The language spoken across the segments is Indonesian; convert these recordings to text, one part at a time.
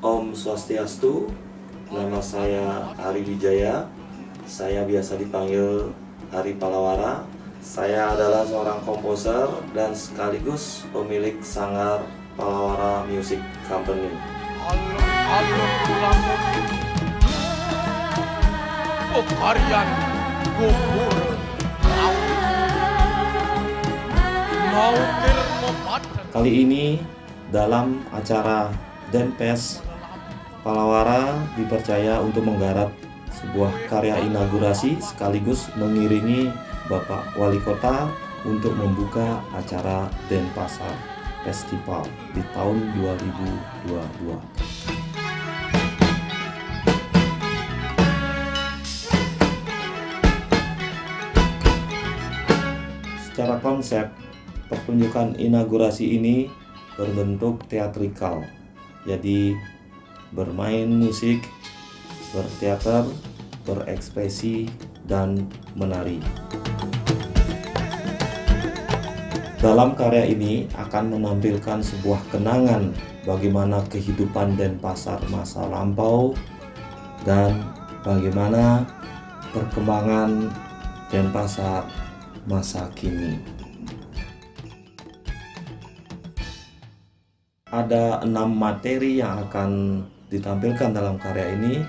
Om Swastiastu, nama saya Ari Wijaya. Saya biasa dipanggil Ari Palawara. Saya adalah seorang komposer dan sekaligus pemilik sanggar Palawara Music Company. Alun-alun kulamun pekarian gugur maukir mepaten. Kali ini dalam acara Denpes, Palawara dipercaya untuk menggarap sebuah karya inaugurasi sekaligus mengiringi Bapak Wali Kota untuk membuka acara Denpasar Festival di tahun 2022. Secara konsep, pertunjukan inaugurasi ini berbentuk teatrikal. Jadi bermain musik, berteater, berekspresi, dan menari. Dalam karya ini akan menampilkan sebuah kenangan bagaimana kehidupan Denpasar masa lampau dan bagaimana perkembangan Denpasar masa kini. Ada 6 materi yang akan ditampilkan dalam karya ini,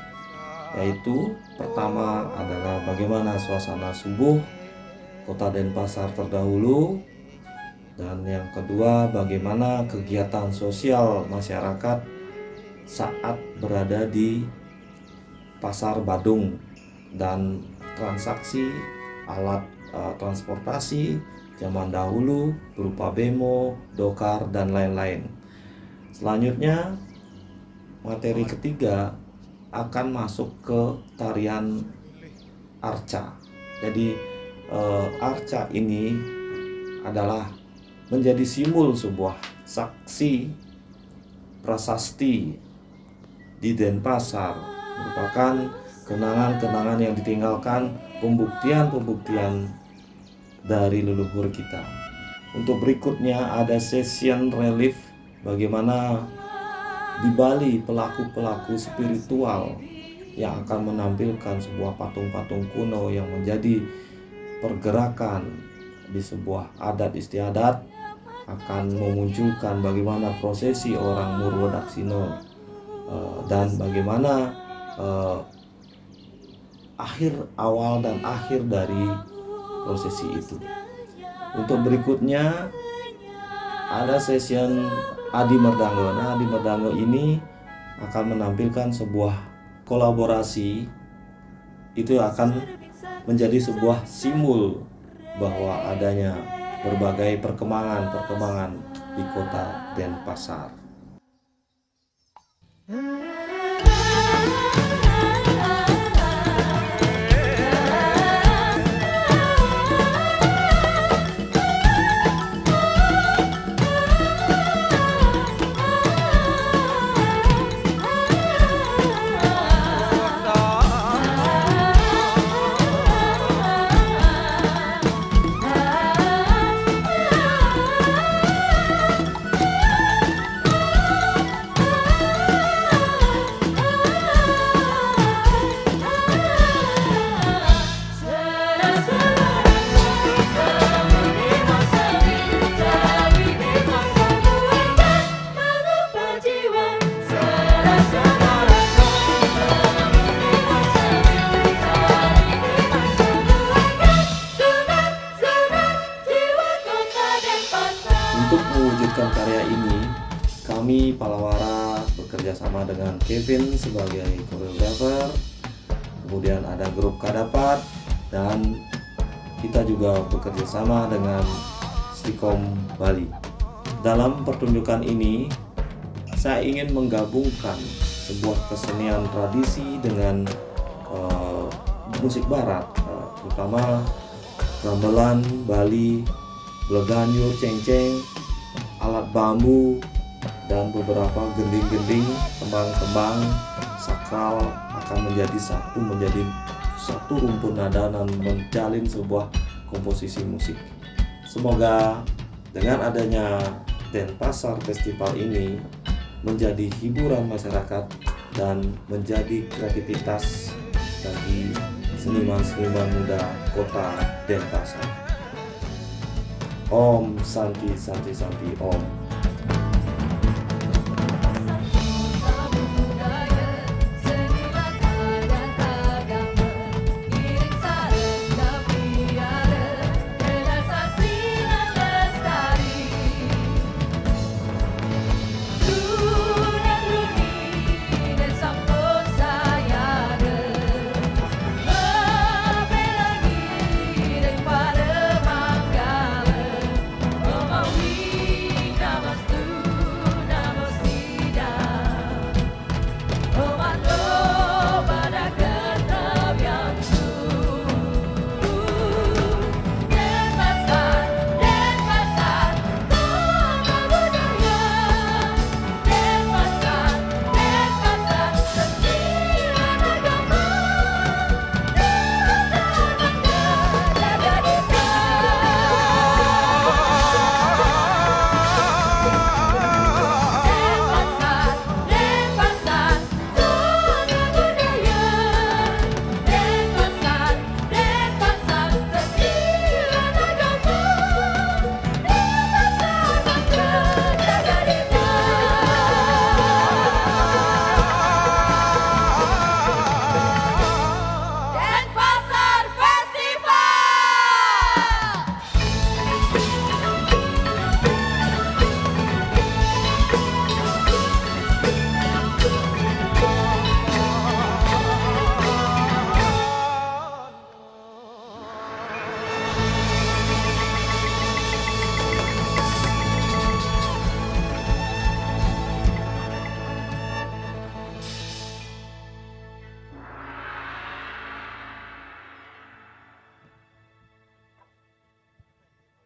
yaitu pertama adalah bagaimana suasana subuh Kota Denpasar terdahulu, dan yang kedua bagaimana kegiatan sosial masyarakat saat berada di Pasar Badung dan transaksi alat transportasi zaman dahulu berupa bemo, dokar, dan lain-lain. Selanjutnya, materi ketiga akan masuk ke tarian arca. Jadi arca ini adalah menjadi simbol sebuah saksi prasasti di Denpasar, merupakan kenangan-kenangan yang ditinggalkan, pembuktian-pembuktian dari leluhur kita. Untuk berikutnya ada session relief, bagaimana di Bali pelaku-pelaku spiritual yang akan menampilkan sebuah patung-patung kuno yang menjadi pergerakan di sebuah adat istiadat, akan memunculkan bagaimana prosesi orang Murwodaksina dan bagaimana awal dan akhir dari prosesi itu. Untuk berikutnya ada session Adi Merdango. Nah, Adi Merdango ini akan menampilkan sebuah kolaborasi, itu akan menjadi sebuah simbol bahwa adanya berbagai perkembangan di Kota Denpasar. Untuk mewujudkan karya ini, kami Palawara bekerja sama dengan Kevin sebagai koreografer, kemudian ada grup Kadapat, dan kita juga bekerja sama dengan Stikom Bali. Dalam pertunjukan ini, saya ingin menggabungkan sebuah kesenian tradisi dengan musik barat, terutama gamelan Bali, Bleganyur, cengceng, alat bambu, dan beberapa gending-gending, tembang-tembang sakral akan menjadi satu rumpun nada dan menjalin sebuah komposisi musik. Semoga dengan adanya Denpasar Festival ini menjadi hiburan masyarakat dan menjadi kreativitas bagi seniman-seniman muda kota Denpasar. Om Santi Santi Santi Om.